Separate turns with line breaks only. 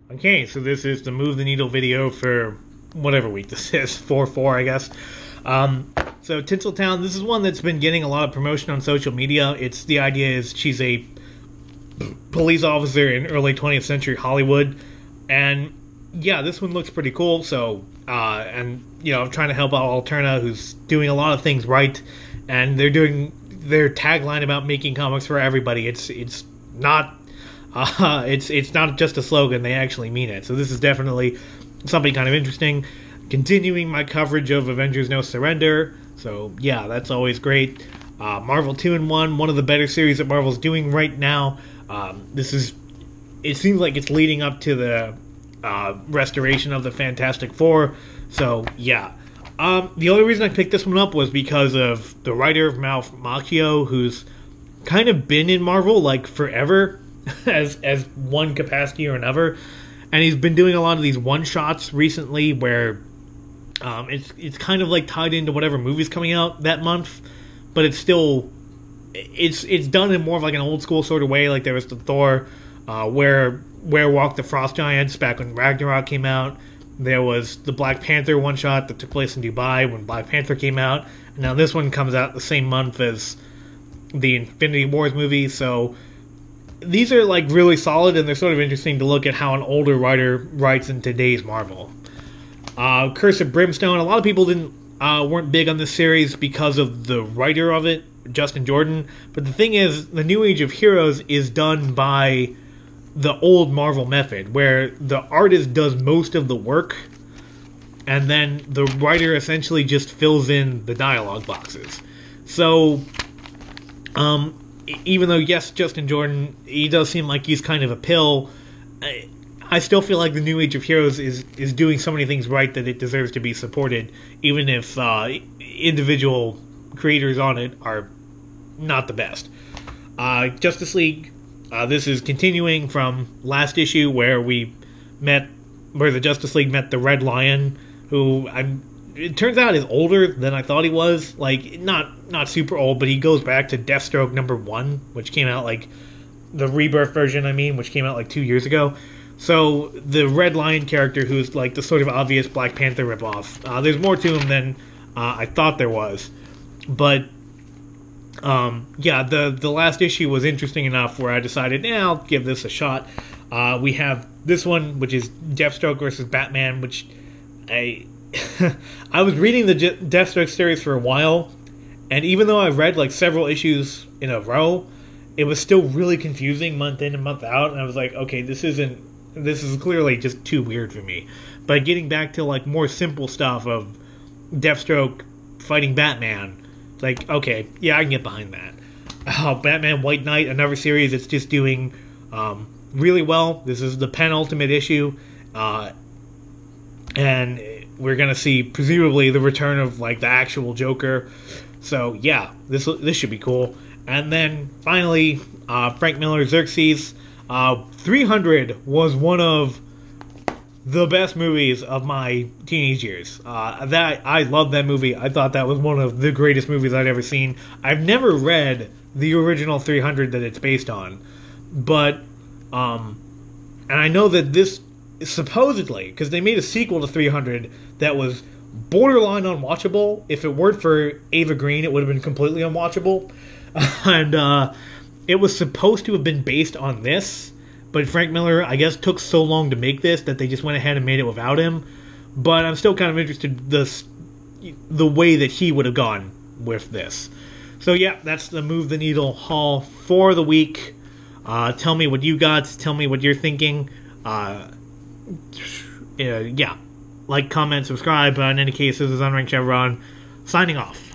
Okay, so this is the Move the Needle video for whatever week this is, 4/4, I guess. So Tinseltown, this is one that's been getting a lot of promotion on social media. The idea is she's a police officer in early 20th century Hollywood, and yeah, this one looks pretty cool. So, and I'm trying to help out Alterna, who's doing a lot of things right, and they're doing their tagline about making comics for everybody. It's not. It's not just a slogan; they actually mean it. So this is definitely something kind of interesting. Continuing my coverage of Avengers No Surrender. So yeah, that's always great. Marvel 2-in-1, one of the better series that Marvel's doing right now. It seems like it's leading up to the restoration of the Fantastic Four. So yeah. The only reason I picked this one up was because of the writer of Ralph Macchio, who's kind of been in Marvel like forever. as one capacity or another, and he's been doing a lot of these one-shots recently where it's kind of like tied into whatever movie's coming out that month, but it's done in more of like an old school sort of way. Like there was the Thor where Walk the Frost Giants back when Ragnarok came out. There was the Black Panther one-shot that took place in Dubai when Black Panther came out, and now this one comes out the same month as the Infinity Wars movie. So these are like really solid, and they're sort of interesting to look at how an older writer writes in today's Marvel. Curse of Brimstone. A lot of people weren't big on this series because of the writer of it, Justin Jordan. But the thing is, the New Age of Heroes is done by the old Marvel method, where the artist does most of the work, and then the writer essentially just fills in the dialogue boxes. So, even though, yes, Justin Jordan, he does seem like he's kind of a pill, I still feel like the New Age of Heroes is doing so many things right that it deserves to be supported, even if individual creators on it are not the best. Justice League, this is continuing from last issue where the Justice League met the Red Lion, who it turns out is older than I thought he was. Like, not super old, but he goes back to Deathstroke #1, which came out like the Rebirth version, which came out like 2 years ago. So the Red Lion character, who's like the sort of obvious Black Panther ripoff, there's more to him than I thought there was. But yeah, the last issue was interesting enough where I decided, I'll give this a shot. We have this one, which is Deathstroke versus Batman, which I was reading the Deathstroke series for a while, and even though I read like several issues in a row, it was still really confusing month in and month out, and I was like, okay, this is clearly just too weird for me. But getting back to like more simple stuff of Deathstroke fighting Batman, it's like, okay, yeah, I can get behind that. Batman White Knight, another series that's just doing really well. This is the penultimate issue, and we're gonna see presumably the return of like the actual Joker. So yeah, this should be cool. And then finally, Frank Miller's Xerxes. 300 was one of the best movies of my teenage years. I loved that movie. I thought that was one of the greatest movies I'd ever seen. I've never read the original 300 that it's based on, but and I know that this supposedly, because they made a sequel to 300 that was borderline unwatchable. If it weren't for Ava Green, it would have been completely unwatchable. And it was supposed to have been based on this, but Frank Miller, I guess, took so long to make this that they just went ahead and made it without him. But I'm still kind of interested the way that he would have gone with this. So yeah, that's the Move the Needle haul for the week. Tell me what you got. Tell me what you're thinking. Yeah, like, comment, subscribe. In any case, this is Unranked Chevron, signing off.